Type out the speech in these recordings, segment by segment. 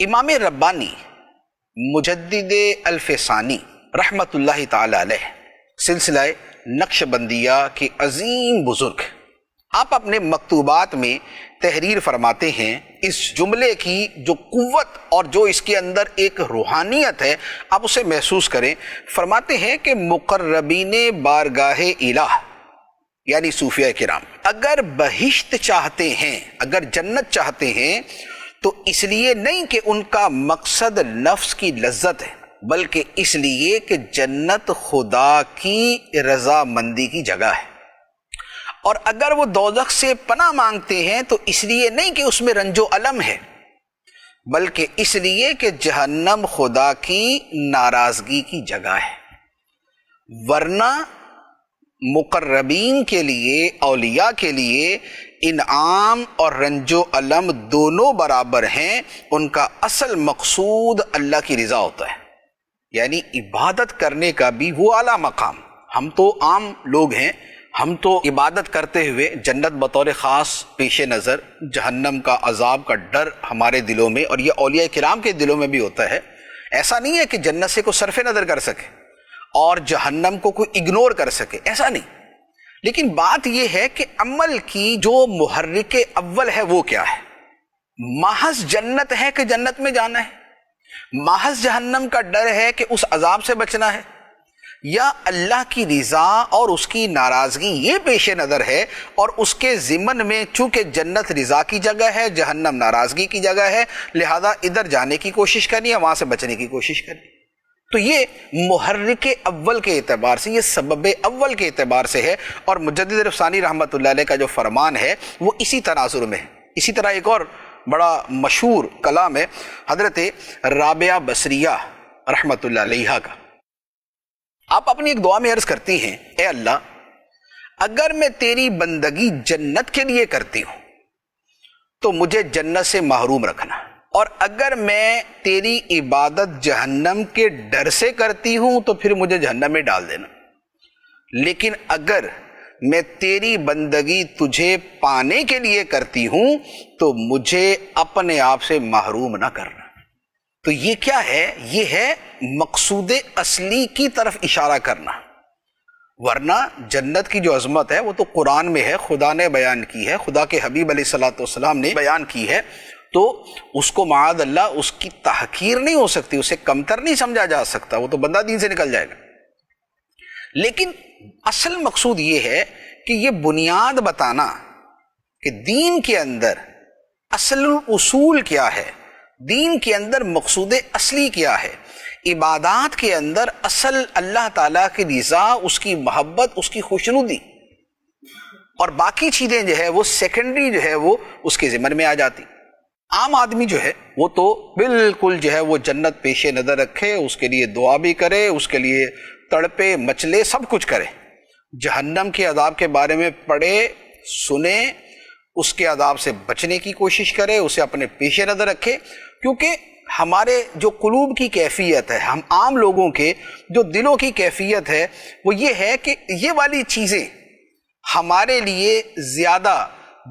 امام ربانی مجدد الفسانی رحمۃ اللہ تعالی علیہ سلسلہ نقش بندیہ کے عظیم بزرگ، آپ اپنے مکتوبات میں تحریر فرماتے ہیں اس جملے کی جو قوت اور جو اس کے اندر ایک روحانیت ہے، آپ اسے محسوس کریں۔ فرماتے ہیں کہ مقربین بارگاہ الہ یعنی صوفیہ کرام اگر بہشت چاہتے ہیں، اگر جنت چاہتے ہیں، تو اس لیے نہیں کہ ان کا مقصد نفس کی لذت ہے، بلکہ اس لیے کہ جنت خدا کی رضامندی کی جگہ ہے۔ اور اگر وہ دوزخ سے پناہ مانگتے ہیں تو اس لیے نہیں کہ اس میں رنج و الم ہے، بلکہ اس لیے کہ جہنم خدا کی ناراضگی کی جگہ ہے۔ ورنہ مقربین کے لیے، اولیاء کے لیے انعام اور رنج و الم دونوں برابر ہیں۔ ان کا اصل مقصود اللہ کی رضا ہوتا ہے، یعنی عبادت کرنے کا بھی وہ اعلیٰ مقام۔ ہم تو عام لوگ ہیں، ہم تو عبادت کرتے ہوئے جنت بطور خاص پیش نظر، جہنم کا عذاب کا ڈر ہمارے دلوں میں، اور یہ اولیاء کرام کے دلوں میں بھی ہوتا ہے۔ ایسا نہیں ہے کہ جنت سے کوئی صرف نظر کر سکے اور جہنم کو کوئی اگنور کر سکے، ایسا نہیں۔ لیکن بات یہ ہے کہ عمل کی جو محرک اول ہے وہ کیا ہے؟ محض جنت ہے کہ جنت میں جانا ہے؟ محض جہنم کا ڈر ہے کہ اس عذاب سے بچنا ہے؟ یا اللہ کی رضا اور اس کی ناراضگی یہ پیش نظر ہے، اور اس کے ضمن میں چونکہ جنت رضا کی جگہ ہے، جہنم ناراضگی کی جگہ ہے، لہذا ادھر جانے کی کوشش کرنی ہے، وہاں سے بچنے کی کوشش کرنی۔ تو یہ محرک اول کے اعتبار سے، یہ سبب اول کے اعتبار سے ہے، اور مجدد الفسانی رحمۃ اللہ علیہ کا جو فرمان ہے وہ اسی تناظر میں ہے۔ اسی طرح ایک اور بڑا مشہور کلام ہے حضرت رابعہ بصریہ رحمۃ اللہ علیہ کا۔ آپ اپنی ایک دعا میں عرض کرتی ہیں، اے اللہ، اگر میں تیری بندگی جنت کے لیے کرتی ہوں تو مجھے جنت سے محروم رکھنا، اور اگر میں تیری عبادت جہنم کے ڈر سے کرتی ہوں تو پھر مجھے جہنم میں ڈال دینا، لیکن اگر میں تیری بندگی تجھے پانے کے لیے کرتی ہوں تو مجھے اپنے آپ سے محروم نہ کرنا۔ تو یہ کیا ہے؟ یہ ہے مقصود اصلی کی طرف اشارہ کرنا۔ ورنہ جنت کی جو عظمت ہے وہ تو قرآن میں ہے، خدا نے بیان کی ہے، خدا کے حبیب علیہ الصلوۃ والسلام نے بیان کی ہے، تو اس کو معاذ اللہ اس کی تحقیر نہیں ہو سکتی، اسے کمتر نہیں سمجھا جا سکتا، وہ تو بندہ دین سے نکل جائے گا۔ لیکن اصل مقصود یہ ہے کہ یہ بنیاد بتانا کہ دین کے اندر اصل اصول کیا ہے، دین کے اندر مقصود اصلی کیا ہے، عبادات کے اندر اصل اللہ تعالیٰ کی رضا، اس کی محبت، اس کی خوشنودی، اور باقی چیزیں جو ہے وہ سیکنڈری جو ہے وہ اس کے ضمن میں آ جاتی۔ عام آدمی جو ہے وہ تو بالکل جو ہے وہ جنت پیش نظر رکھے، اس کے لیے دعا بھی کرے، اس کے لیے تڑپے مچلے، سب کچھ کرے، جہنم کے عذاب کے بارے میں پڑھے، سنے، اس کے عذاب سے بچنے کی کوشش کرے، اسے اپنے پیش نظر رکھے۔ کیونکہ ہمارے جو قلوب کی کیفیت ہے، ہم عام لوگوں کے جو دلوں کی کیفیت ہے وہ یہ ہے کہ یہ والی چیزیں ہمارے لیے زیادہ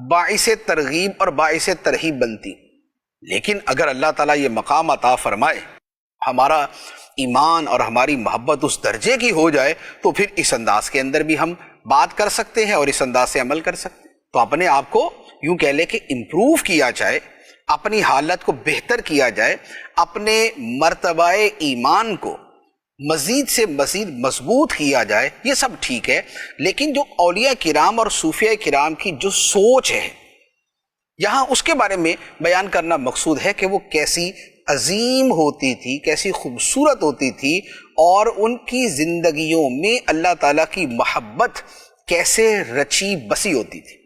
باعث ترغیب اور باعث ترہیب بنتی۔ لیکن اگر اللہ تعالیٰ یہ مقام عطا فرمائے، ہمارا ایمان اور ہماری محبت اس درجے کی ہو جائے، تو پھر اس انداز کے اندر بھی ہم بات کر سکتے ہیں اور اس انداز سے عمل کر سکتے ہیں۔ تو اپنے آپ کو یوں کہہ لے کہ امپروو کیا جائے، اپنی حالت کو بہتر کیا جائے، اپنے مرتبہ ایمان کو مزید سے مزید مضبوط کیا جائے، یہ سب ٹھیک ہے۔ لیکن جو اولیاء کرام اور صوفیاء کرام کی جو سوچ ہے، یہاں اس کے بارے میں بیان کرنا مقصود ہے کہ وہ کیسی عظیم ہوتی تھی، کیسی خوبصورت ہوتی تھی، اور ان کی زندگیوں میں اللہ تعالیٰ کی محبت کیسے رچی بسی ہوتی تھی۔